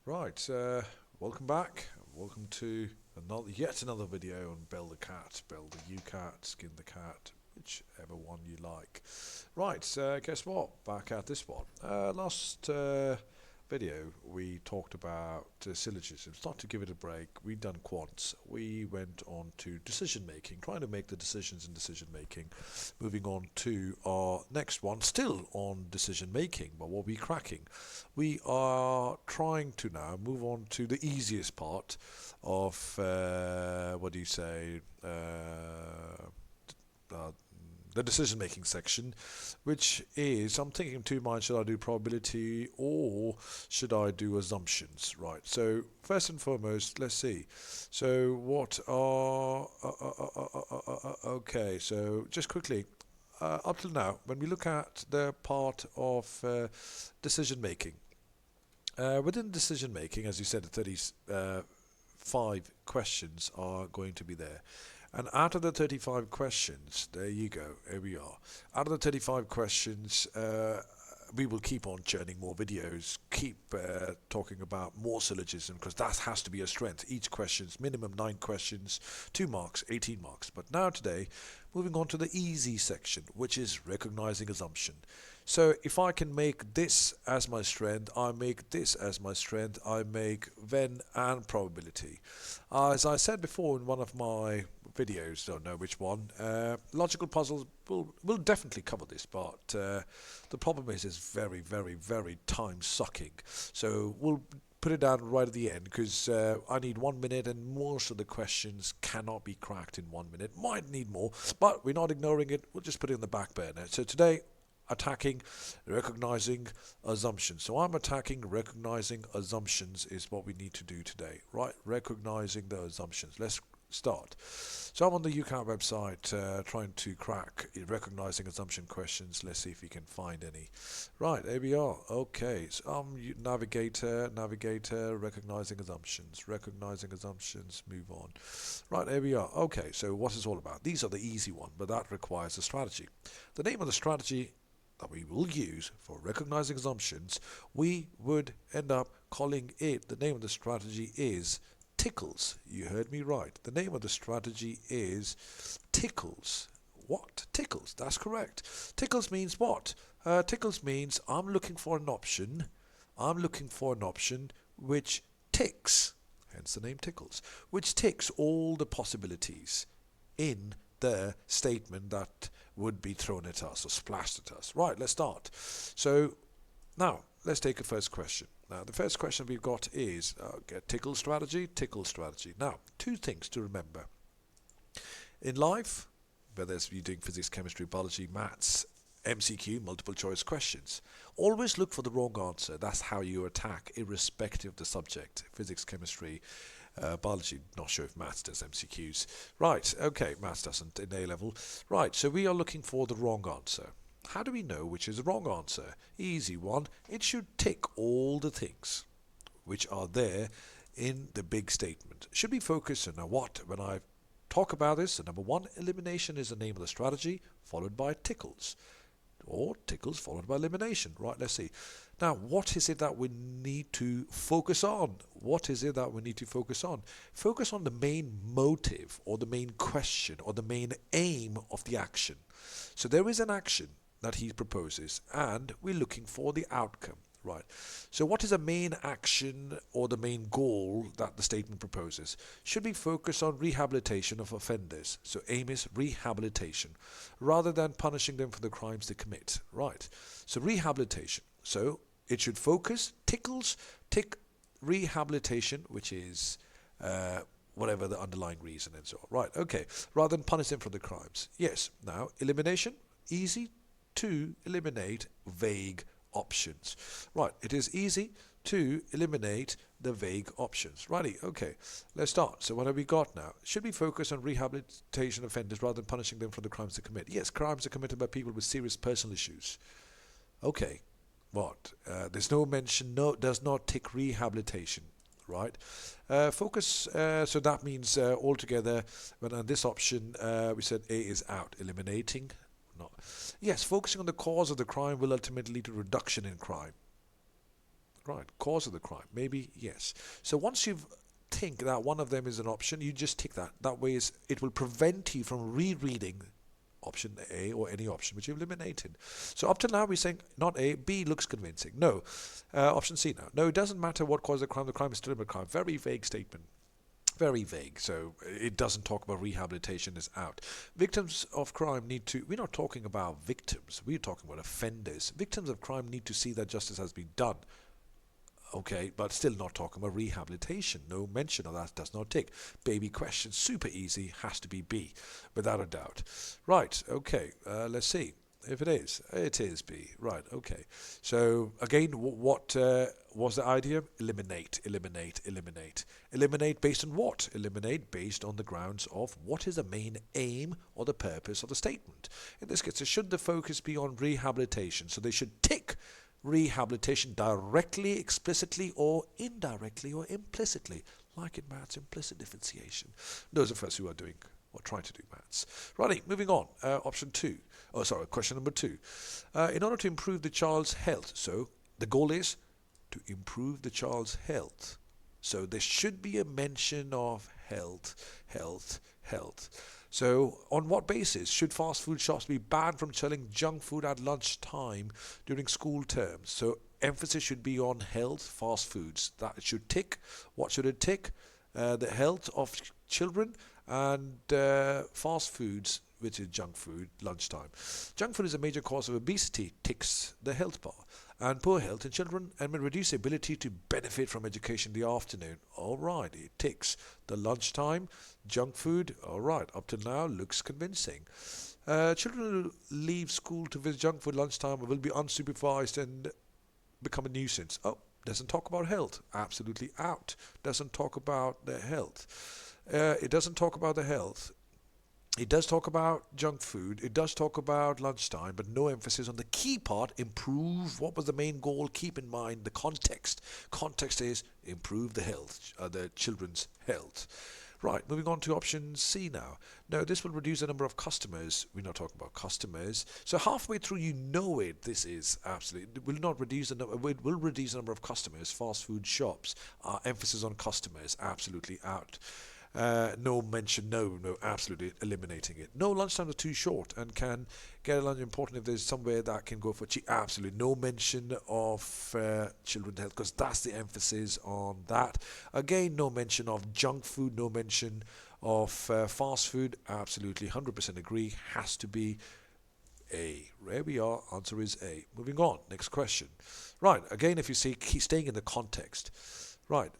Right, welcome back. Welcome to yet another video on Build the Cat, Build the UCAT, Skin the Cat, whichever one you like. Right, guess what? Back at this one. Last video we talked about syllogisms. Not to give it a break, we've done quants. We went on to decision making, trying to make the decisions in decision making. Moving on to our next one, still on decision making, but what we're cracking. We are trying to now move on to the easiest part of the decision-making section, which is, I'm thinking in two minds, should I do probability or should I do assumptions? Right, so first and foremost, let's see. So what are, okay, so just quickly, up till now, when we look at the part of decision-making, within decision-making, as you said, the 35 questions are going to be there. And out of the 35 questions, there you go, here we are. Out of the 35 questions, we will keep on churning more videos, keep talking about more syllogism, because that has to be a strength. Each question's minimum 9 questions, 2 marks, 18 marks. But now today, moving on to the easy section, which is recognizing assumption. So if I can make this as my strength, I make this as my strength, I make when and probability. As I said before in one of my videos, don't know which one, logical puzzles will definitely cover this, but the problem is it's very, very, very time sucking. So we'll put it down right at the end, because I need 1 minute and most of the questions cannot be cracked in 1 minute. Might need more, but we're not ignoring it, we'll just put it in the back burner. So today, attacking recognizing assumptions. So I'm attacking recognizing assumptions is what we need to do today, right? Recognizing the assumptions. Let's start. So I'm on the UCAT website trying to crack recognizing assumption questions. Let's see if we can find any. Right, there we are. Okay, so navigator, recognizing assumptions, move on. Right, there we are. Okay, so what is it all about? These are the easy one, but that requires a strategy. The name of the strategy that we will use for recognizing assumptions, we would end up calling it, the name of the strategy is tickles. You heard me right. The name of the strategy is tickles. What? Tickles. That's correct. Tickles means what? Tickles means I'm looking for an option. Which ticks, hence the name tickles, which ticks all the possibilities in the statement that would be thrown at us or splashed at us. Right, let's start. So now let's take a first question. Now the first question we've got is tickle strategy. Now, 2 things to remember. In life, whether you're doing physics, chemistry, biology, maths, MCQ, multiple choice questions, always look for the wrong answer. That's how you attack, irrespective of the subject. Physics, chemistry, biology, not sure if maths does MCQs. Right, okay, maths doesn't in A-level. Right, so we are looking for the wrong answer. How do we know which is the wrong answer? Easy one. It should tick all the things which are there in the big statement. Should be focused on what? When I talk about this, the number 1, elimination is the name of the strategy, followed by tickles. Or tickles followed by elimination. Right, let's see. Now, what is it that we need to focus on? Focus on the main motive or the main question or the main aim of the action. So there is an action that he proposes and we're looking for the outcome. Right. So what is the main action or the main goal that the statement proposes? Should be focused on rehabilitation of offenders. So aim is rehabilitation rather than punishing them for the crimes they commit. Right. So rehabilitation. So it should focus, tick rehabilitation, which is whatever the underlying reason and so on. Right. Okay. Rather than punish them for the crimes. Yes. Now, elimination. Easy to eliminate vague options. Right, it is easy to eliminate the vague options. Righty, okay, let's start. So what have we got now? Should we focus on rehabilitation offenders rather than punishing them for the crimes they commit? Yes, crimes are committed by people with serious personal issues. Okay, what? There's no mention, does not tick rehabilitation. Right, focus, so that means altogether, when on this option, we said A is out, eliminating. Not. Yes, focusing on the cause of the crime will ultimately lead to reduction in crime. Right, cause of the crime, maybe yes. So once you think that one of them is an option, you just tick that. That way it will prevent you from rereading option A or any option which you've eliminated. So up to now we're saying not A, B looks convincing. No. Option C now. No, it doesn't matter what caused the crime is still a crime. Very vague statement. Very vague, so it doesn't talk about rehabilitation is out. Victims of crime need to, we're not talking about victims, we're talking about offenders. Victims of crime need to see that justice has been done. Okay, but still not talking about rehabilitation. No mention of that, does not tick. Baby question, super easy, has to be B, without a doubt. Right, okay, let's see. If it is B. Right, okay. So, again, what was the idea? Eliminate, eliminate, eliminate. Eliminate based on what? Eliminate based on the grounds of what is the main aim or the purpose of the statement. In this case, should the focus be on rehabilitation? So they should tick rehabilitation directly, explicitly, or indirectly, or implicitly, like in maths, implicit differentiation. Those of us who are doing or trying to do maths. Righty, moving on. Question number 2. In order to improve the child's health, so the goal is to improve the child's health. So there should be a mention of health, health, health. So on what basis should fast food shops be banned from selling junk food at lunchtime during school terms? So emphasis should be on health, fast foods. That should tick. What should it tick? The health of children and fast foods, which is junk food, lunchtime. Junk food is a major cause of obesity, ticks the health bar, and poor health in children and may reduce the ability to benefit from education in the afternoon. Alright, it ticks the lunchtime, junk food, alright, up to now looks convincing. Children who leave school to visit junk food lunchtime will be unsupervised and become a nuisance. Oh, doesn't talk about health, absolutely out. Doesn't talk about their health. It doesn't talk about the health. It does talk about junk food. It does talk about lunchtime, but no emphasis on the key part, improve. What was the main goal? Keep in mind the context. Context is improve the health, the children's health. Right, moving on to option C now. No, this will reduce the number of customers. We're not talking about customers. So halfway through, you know it. This is absolutely, it will not reduce the number, it will reduce the number of customers. Fast food shops, emphasis on customers, absolutely out. No mention, no, absolutely eliminating it. No, lunchtime is too short and can get a lunch important if there's somewhere that can go for cheap. Absolutely no mention of children's health because that's the emphasis on that. Again, no mention of junk food, no mention of fast food. Absolutely 100% agree, has to be A. There we are, answer is A. Moving on, next question. Right, again, if you see, keep staying in the context. Right,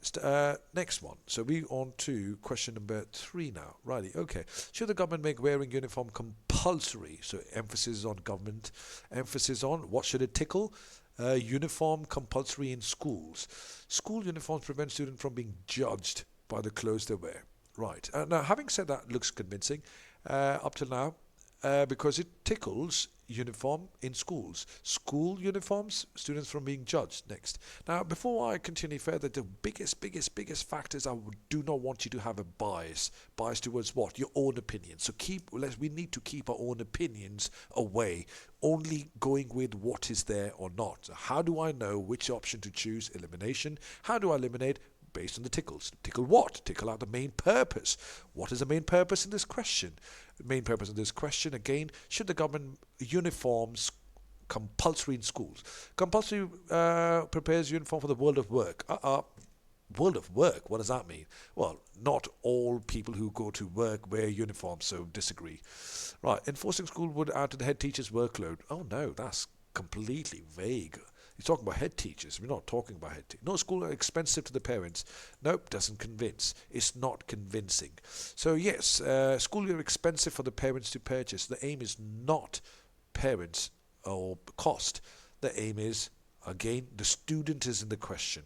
next one. So we on to question number 3 now. Righty, okay. Should the government make wearing uniform compulsory? So emphasis on government. Emphasis on what should it tickle? Uniform compulsory in schools. School uniforms prevent students from being judged by the clothes they wear. Right. Now, having said that, looks convincing up till now. Because it tickles uniform in schools. School uniforms, students from being judged. Next. Now, before I continue further, the biggest factor is I do not want you to have a bias. Bias towards what? Your own opinion. So we need to keep our own opinions away. Only going with what is there or not. So how do I know which option to choose? Elimination. How do I eliminate? Based on the tickles. Tickle what? Tickle out the main purpose. What is the main purpose in this question? The main purpose in this question, again, should the government uniforms compulsory in schools? Compulsory prepares uniform for the world of work. World of work, what does that mean? Well, not all people who go to work wear uniforms, so disagree. Right, enforcing school would add to the head teacher's workload. Oh no, that's completely vague. You're talking about head teachers. We're not talking about head teachers. No, school are expensive to the parents. Nope, doesn't convince. It's not convincing. So yes, school are expensive for the parents to purchase. The aim is not parents or cost. The aim is, again, the student is in the question.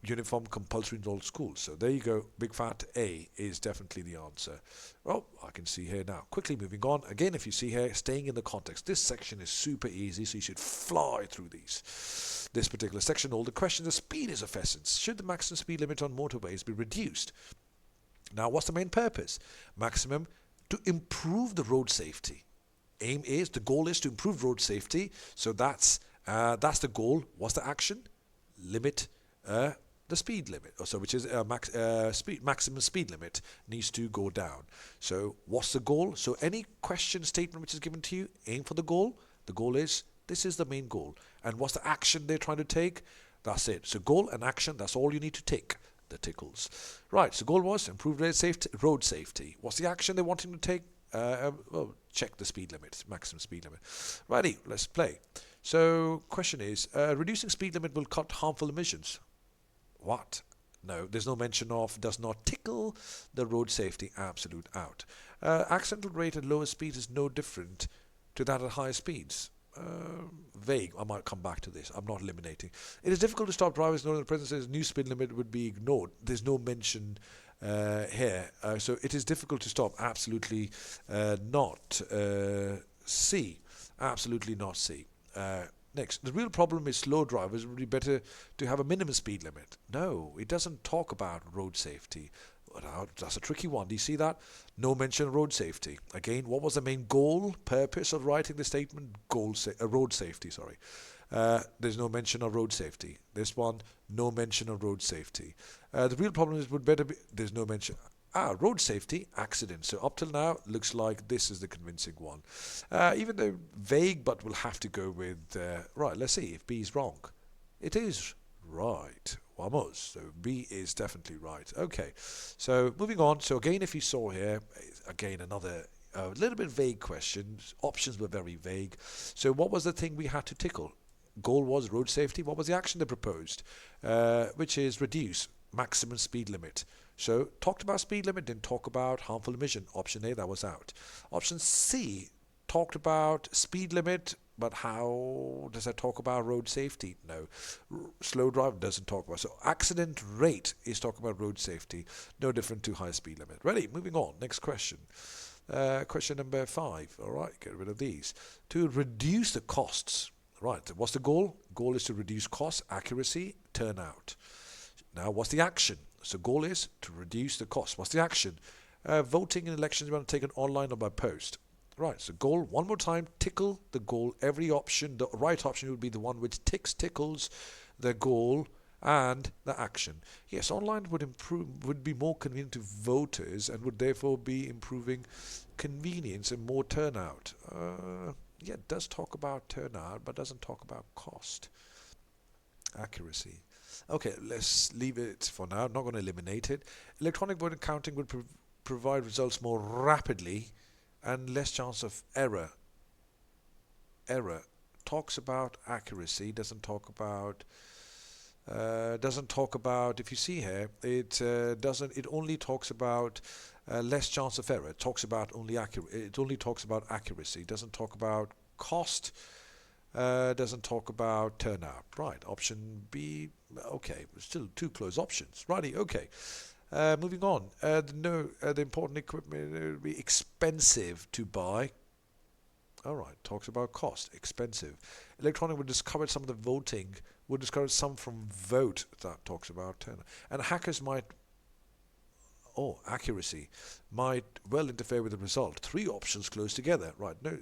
Uniform compulsory in all schools. So there you go. Big fat A is definitely the answer. Well, I can see here now. Quickly moving on. Again, if you see here, staying in the context. This section is super easy, so you should fly through these. This particular section, all the questions, the speed is of essence. Should the maximum speed limit on motorways be reduced? Now, what's the main purpose? Maximum to improve the road safety. The goal is to improve road safety. So that's the goal. What's the action? limit the speed limit, which is maximum speed limit needs to go down. So what's the goal? So any question statement which is given to you, aim for the goal. The goal is, this is the main goal. And what's the action they're trying to take? That's it. So goal and action, that's all you need to tick. The tickles. Right, so goal was improve road safety. What's the action they're wanting to take? Well, check the speed limit, maximum speed limit. Righty, let's play. So question is, reducing speed limit will cut harmful emissions. What? No, there's no mention of does not tickle the road safety. Absolute out. Accidental rate at lower speeds is no different to that at higher speeds. Vague. I might come back to this. I'm not eliminating. It is difficult to stop drivers knowing the presence of new speed limit would be ignored. There's no mention here. So it is difficult to stop. Absolutely not C. Absolutely not C. Next, the real problem is slow drivers. Would be better to have a minimum speed limit. No, it doesn't talk about road safety. That's a tricky one. Do you see that? No mention of road safety. Again, what was the main goal, purpose of writing the statement? Road safety, sorry. There's no mention of road safety. This one, no mention of road safety. The real problem is would better be, there's no mention. Road safety, accident. So up till now, looks like this is the convincing one. Even though vague, but we'll have to go with, right, let's see if B is wrong. It is right. Vamos. So B is definitely right. Okay. So moving on. So again, if you saw here, again, another little bit vague question. Options were very vague. So what was the thing we had to tickle? Goal was road safety. What was the action they proposed? Which is reduce maximum speed limit. So talked about speed limit, didn't talk about harmful emission. Option A, that was out. Option C talked about speed limit, but how does that talk about road safety? No. Slow drive doesn't talk about. So accident rate is talking about road safety. No different to high speed limit. Ready? Moving on. Next question. Question number 5. All right, get rid of these. To reduce the costs. Right. What's the goal? Goal is to reduce costs, accuracy, turnout. Now, what's the action? So goal is to reduce the cost. What's the action? Voting in elections you want to take it online or by post. Right, so goal, one more time, tickle the goal. Every option, the right option would be the one which tickles the goal and the action. Yes, online would be more convenient to voters and would therefore be improving convenience and more turnout. Yeah, it does talk about turnout, but doesn't talk about cost. Accuracy. Okay, let's leave it for now. I'm not going to eliminate it. Electronic voting counting would provide results more rapidly and less chance of error. Error talks about accuracy, doesn't talk about. If you see here, it only talks about less chance of error. It talks about only It only talks about accuracy. Doesn't talk about cost. Doesn't talk about turnout. Right. Option B. Okay. Still two close options. Righty. Okay. Moving on. The important equipment will be expensive to buy. All right. Talks about cost. Expensive. Electronic would discourage some of the voting. Would discourage some from vote. That talks about turnout. And hackers might. Accuracy might well interfere with the result. 3 options close together. Right. No,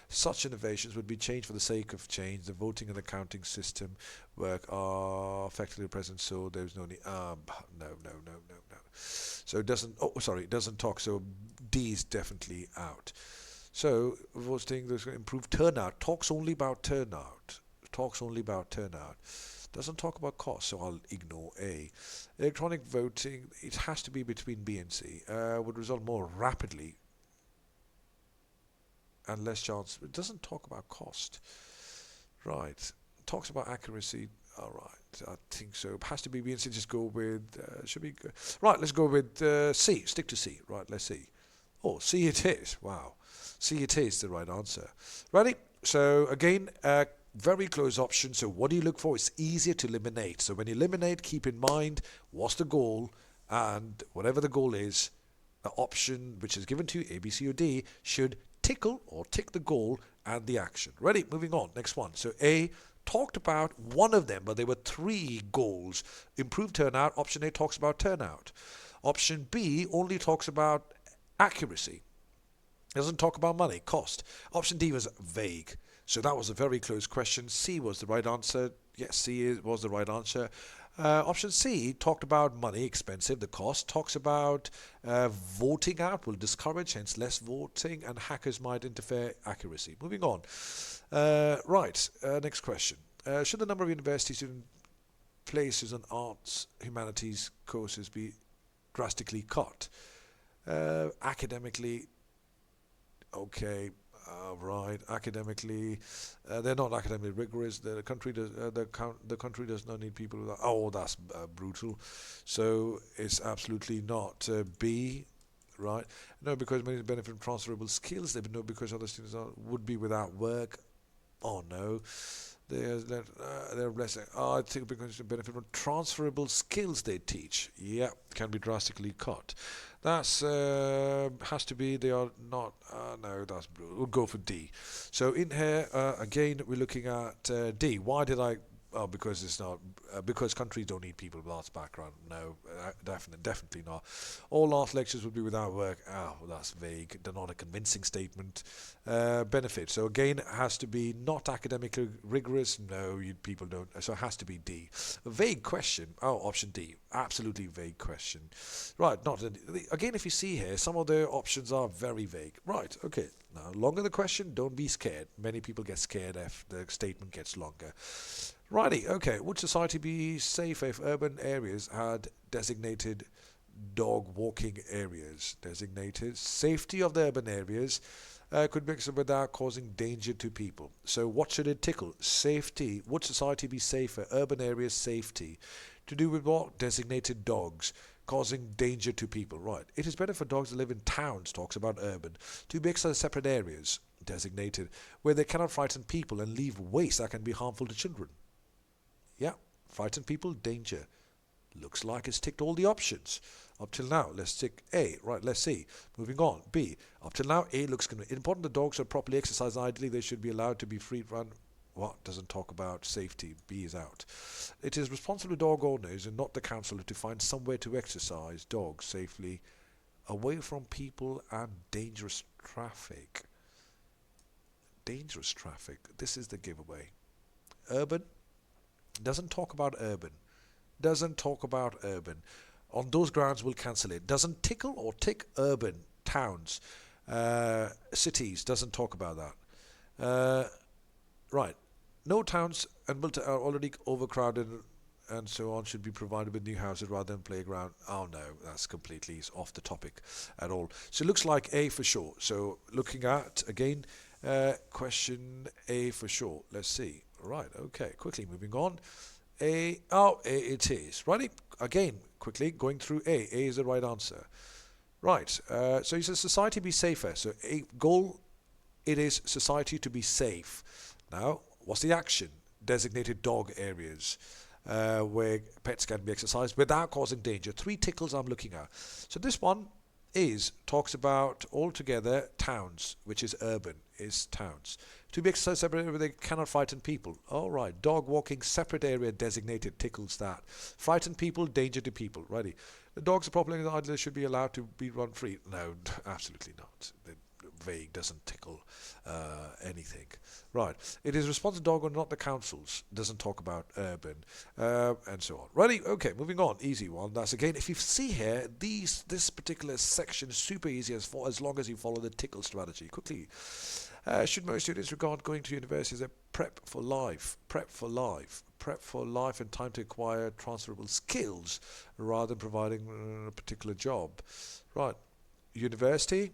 such innovations would be changed for the sake of change. The voting and the counting system work are effectively present, so there's no need. No. So it doesn't. It doesn't talk. So D is definitely out. So voting, there's improved turnout. Talks only about turnout. Doesn't talk about cost, so I'll ignore A. Electronic voting, it has to be between B and C. Would result more rapidly and less chance. It doesn't talk about cost. Right. Talks about accuracy. All right. I think so. It has to be B and C. Just go with. Should we go? Right. Let's go with C. Stick to C. Right. Let's see. C it is. Wow. C it is the right answer. Ready? So again. Very close option. So what do you look for? It's easier to eliminate. So when you eliminate, keep in mind what's the goal, and whatever the goal is, the option which is given to you, A, B, C, or D, should tickle or tick the goal and the action. Ready? Moving on. Next one. So A talked about one of them, but there were 3 goals. Improved turnout. Option A talks about turnout. Option B only talks about accuracy. Doesn't talk about money, cost. Option D was vague. So that was a very close question. C was the right answer. Yes, was the right answer. Option C talked about money, expensive, the cost. Talks about voting out will discourage, hence less voting, and hackers might interfere accuracy. Moving on. Next question. Should the number of university student places on arts, humanities courses be drastically cut? Academically, okay, right. Academically, they're not academically rigorous. The country does the country does not need people. Oh, that's brutal. So it's absolutely not B. Right? No, because many benefit from transferable skills. They no, because other students would be without work. Oh no. They're blessing. I think because they benefit from transferable skills they teach. Yeah, can be drastically cut. That's has to be. They are not. No, that's blue. We'll go for D. So in here again, we're looking at D. Why did I? Oh, because it's not. Because countries don't need people with arts background. No, definitely not. All arts lectures would be without work. Oh, that's vague. They're not a convincing statement. Benefit. So again, it has to be not academically rigorous. No, people don't. So it has to be D. A vague question. Oh, option D. Absolutely vague question. Right. Not again. If you see here, some of the options are very vague. Right. Okay. Now, longer the question. Don't be scared. Many people get scared if the statement gets longer. Righty, okay. Would society be safer if urban areas had designated dog walking areas? Designated. Safety of the urban areas could mix it without causing danger to people. So what should it tickle? Safety. Would society be safer? Urban areas safety. To do with what? Designated dogs. Causing danger to people. Right. It is better for dogs to live in towns, talks about urban. To mix as separate areas. Designated. Where they cannot frighten people and leave waste that can be harmful to children. Yeah, frighten people, danger. Looks like it's ticked all the options. Up till now, let's tick A. Right, let's see. Moving on, B. Up till now, A looks important. The dogs are properly exercised. Ideally, they should be allowed to be free to run. What? Doesn't talk about safety. B is out. It is responsible dog owners and not the council to find somewhere to exercise dogs safely away from people and dangerous traffic. Dangerous traffic. This is the giveaway. Urban. Doesn't talk about urban. Doesn't talk about urban. On those grounds, we'll cancel it. Doesn't tickle or tick urban, towns, cities. Doesn't talk about that. Right. No towns and are already overcrowded and so on should be provided with new houses rather than playground. Oh no, that's completely off the topic at all. So it looks like A for sure. So looking at, again, question A for sure. Let's see. Right, okay, quickly moving on. A it is. Righty, again, quickly going through A. A is the right answer. Right, so he says society be safer. So a goal, it is society to be safe. Now, what's the action? Designated dog areas where pets can be exercised without causing danger. 3 tickles I'm looking at. So this one talks about altogether towns, which is urban, is towns. To be exercised separate where they cannot frighten people. All right, dog walking, separate area designated, tickles that. Frighten people, danger to people. Righty. The dogs are properly idle, should be allowed to be run free. No, absolutely not. Vague, doesn't tickle anything. Right. It is responsible dog or not the councils. Doesn't talk about urban and so on. Righty. Okay. Moving on. Easy one. That's again. If you see here, this particular section is super easy as long as you follow the tickle strategy. Quickly. Should most students regard going to university as a prep for life? Prep for life. Prep for life and time to acquire transferable skills rather than providing a particular job. Right. University.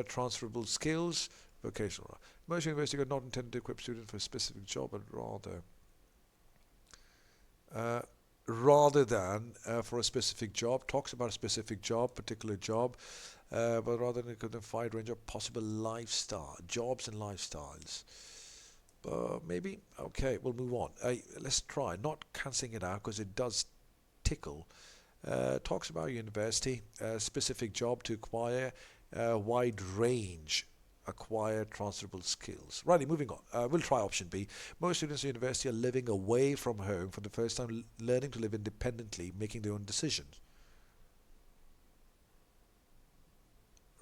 Transferable skills, vocational. Most universities are not intended to equip students for a specific job, but rather than for a specific job. Talks about a specific job, particular job, but rather than a wide range of possible lifestyle jobs and lifestyles. Maybe okay. We'll move on. Let's try not cancelling it out because it does tickle. Talks about university, specific job to acquire. Wide range, acquire transferable skills. Righty, moving on. We'll try option B. Most students at university are living away from home for the first time, learning to live independently, making their own decisions.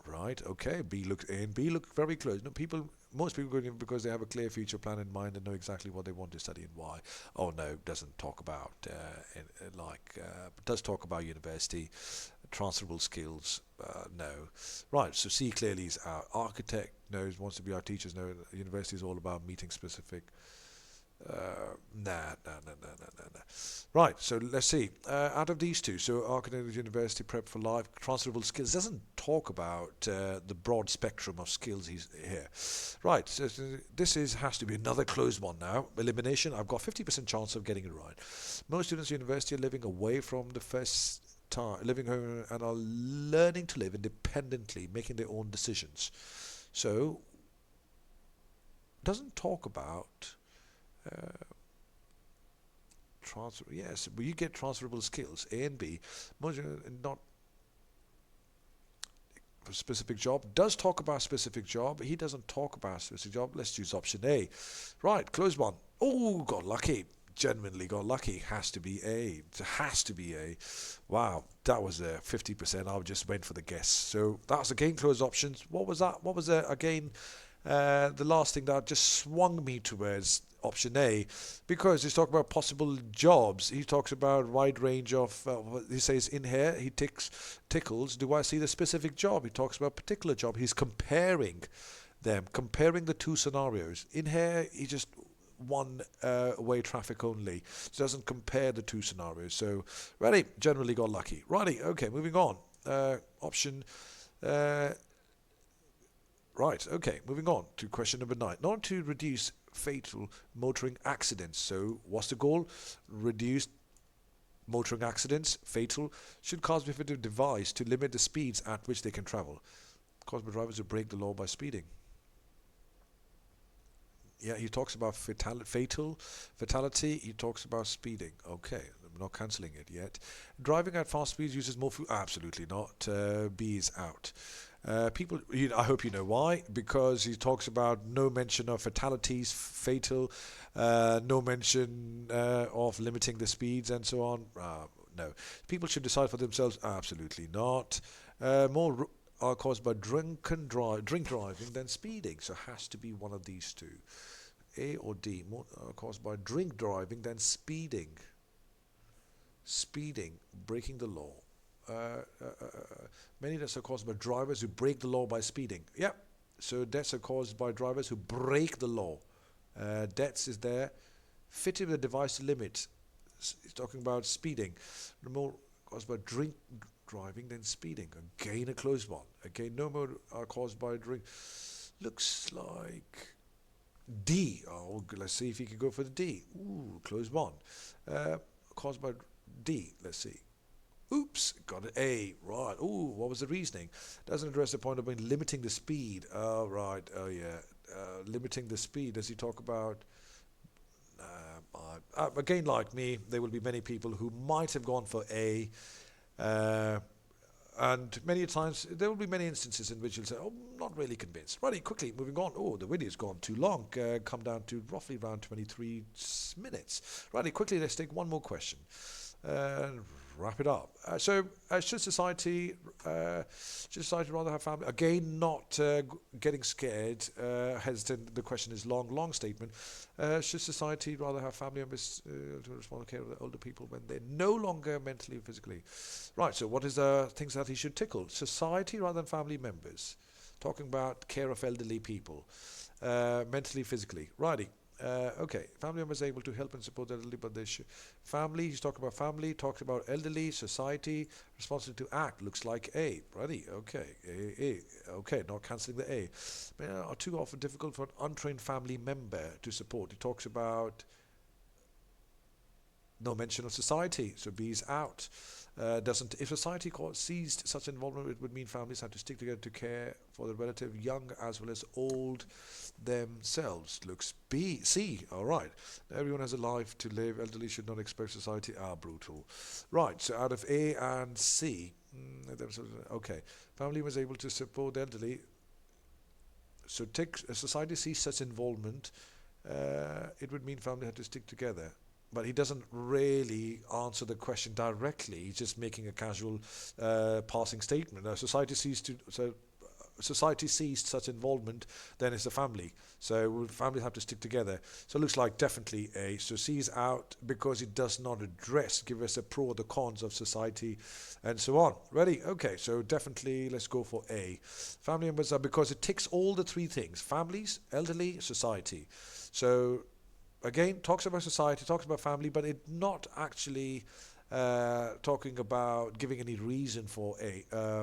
Right, okay. A and B look very close. No, people most people go in because they have a clear future plan in mind and know exactly what they want to study and why. Oh no, doesn't talk about does talk about university, transferable skills. No, right. So C clearly is our architect knows wants to be our teachers know university is all about meeting specific. Nah. Right, so let's see. Out of these two, so architect, university, prep for life, transferable skills doesn't talk about the broad spectrum of skills he's here. Right, so this has to be another closed one now. Elimination. I've got 50% chance of getting it right. Most students at university are living away from the first time, living home, and are learning to live independently, making their own decisions. So, doesn't talk about. Transfer, yes, but you get transferable skills A and B. Not for specific job. Does talk about specific job. He doesn't talk about specific job. Let's choose option A. Right, close one. Oh, got lucky. Genuinely got lucky. Has to be A. It has to be A. Wow, that was 50%. I just went for the guess. So that's again closed options. What was that? What was again? The last thing that just swung me towards option A, because he's talking about possible jobs. He talks about wide range of. He says in here he tickles. Do I see the specific job? He talks about particular job. He's comparing them, comparing the two scenarios. In here he just one way traffic only. So doesn't compare the two scenarios. So ready, generally got lucky. Righty, okay, moving on. Option. Right, okay, moving on to question number 9. Not to reduce fatal motoring accidents. So what's the goal? Reduce motoring accidents, fatal. Should cars be fitted with a device to limit the speeds at which they can travel? Caused by drivers who break the law by speeding. Yeah, he talks about fatality, he talks about speeding. Okay, I'm not cancelling it yet. Driving at fast speeds uses more fuel? Absolutely not. B is out. People, I hope you know why, because he talks about no mention of fatalities, fatal, no mention of limiting the speeds and so on. No. People should decide for themselves? Absolutely not. More are caused by drink driving than speeding, so it has to be one of these two. A or D, more are caused by drink driving than speeding. Speeding, breaking the law. Many deaths are caused by drivers who break the law by speeding. Yep. So deaths are caused by drivers who break the law. Deaths is there. Fitted with a device to limit. He's talking about speeding. More caused by drink driving than speeding. Again, a closed one. Again, no more are caused by drink. Looks like D. Oh, let's see if he can go for the D. Ooh, closed one. Caused by D. Let's see. Oops, got an A. Right. Ooh, what was the reasoning? Doesn't address the point of limiting the speed. Oh, right. Oh, yeah. Limiting the speed. Does he talk about... again, like me, there will be many people who might have gone for A. And many times, there will be many instances in which you'll say, oh, not really convinced. Righty, quickly, moving on. Oh, the video's gone too long. Come down to roughly around 23 minutes. Righty, quickly, let's take one more question. Wrap it up. Should society rather have family? Again, not getting scared, hesitant. The question is long statement. Should society rather have family members to respond to care of the older people when they're no longer mentally and physically? Right, so what is the things that he should tickle? Society rather than family members. Talking about care of elderly people. Mentally, physically. Righty. Okay, family members are able to help and support the elderly, but they should. Family, he's talking about family, talks about elderly, society, responsibility to act, looks like A. Ready? Okay, A. Okay, not cancelling the A. Are too often difficult for an untrained family member to support. He talks about no mention of society, so B is out. If society ceased such involvement, it would mean families have to stick together to care for the relative, young as well as old themselves. Looks C. All right. Everyone has a life to live. Elderly should not expect society. Brutal. Right. So out of A and C, okay. Family was able to support the elderly. So society sees such involvement. It would mean family had to stick together. But he doesn't really answer the question directly. He's just making a casual passing statement. Society sees society sees such involvement, then it's the family. So families have to stick together. So it looks like definitely A. So C is out because it does not give us a pro or the cons of society and so on. Ready? Okay, so definitely let's go for A. Family members are because it ticks all the three things: families, elderly, society. So again, talks about society, talks about family, but it not actually talking about giving any reason for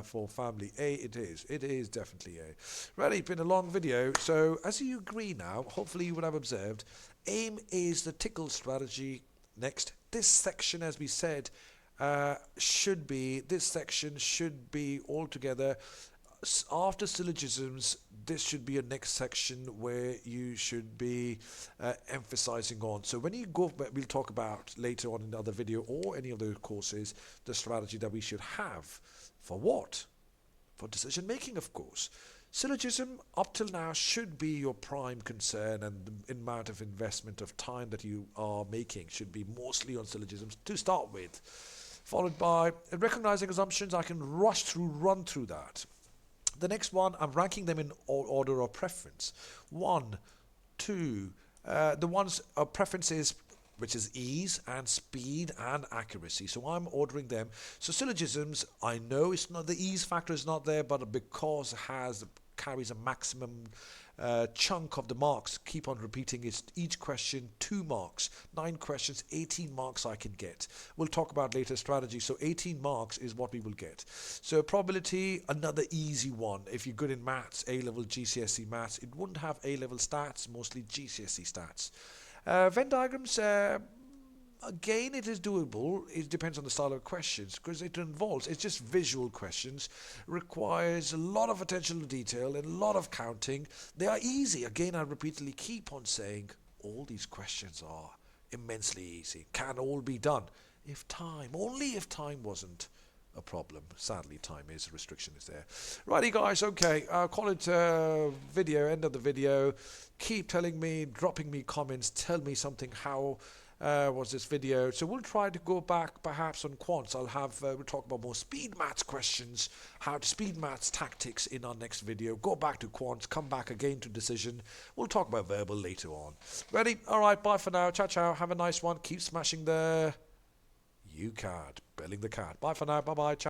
for family. It is definitely A. Ready? Been a long video. So as you agree now, hopefully you would have observed, aim is the tickle strategy. Next, this section, as we said, this section should be altogether after syllogisms. This should be a next section where you should be emphasizing on. So when you go, we'll talk about later on in the other video or any of those courses, the strategy that we should have. For what? For decision making, of course. Syllogism up till now should be your prime concern, and the amount of investment of time that you are making should be mostly on syllogisms to start with, followed by recognizing assumptions. I can run through that. The next one, I'm ranking them in order of preference. 1, 2, the ones of preferences, which is ease and speed and accuracy. So I'm ordering them. So syllogisms, I know it's not, the ease factor is not there, but because it carries a maximum chunk of the marks, keep on repeating it. Each question 2 marks, 9 questions, 18 marks I can get. We'll talk about later strategy. So 18 marks is what we will get. So probability, another easy one. If you're good in maths, A-level GCSE maths, it wouldn't have A-level stats, mostly GCSE stats. Venn diagrams, again, it is doable. It depends on the style of questions, because it's just visual questions, requires a lot of attention to detail and a lot of counting. They are easy. Again, I repeatedly keep on saying all these questions are immensely easy, can all be done only if time wasn't a problem. Sadly, time is a restriction is there. Righty guys, okay, I'll call it video, end of the video. Keep telling me, dropping me comments, tell me something, how was this video. So we'll try to go back perhaps on quants. We'll talk about more speed maths questions, how to speed maths tactics in our next video. Go back to quants, come back again to decision. We'll talk about verbal later on. Ready? All right, bye for now. Ciao, ciao. Have a nice one. Keep smashing the UCAT, belling the cat. Bye for now. Bye-bye. Ciao.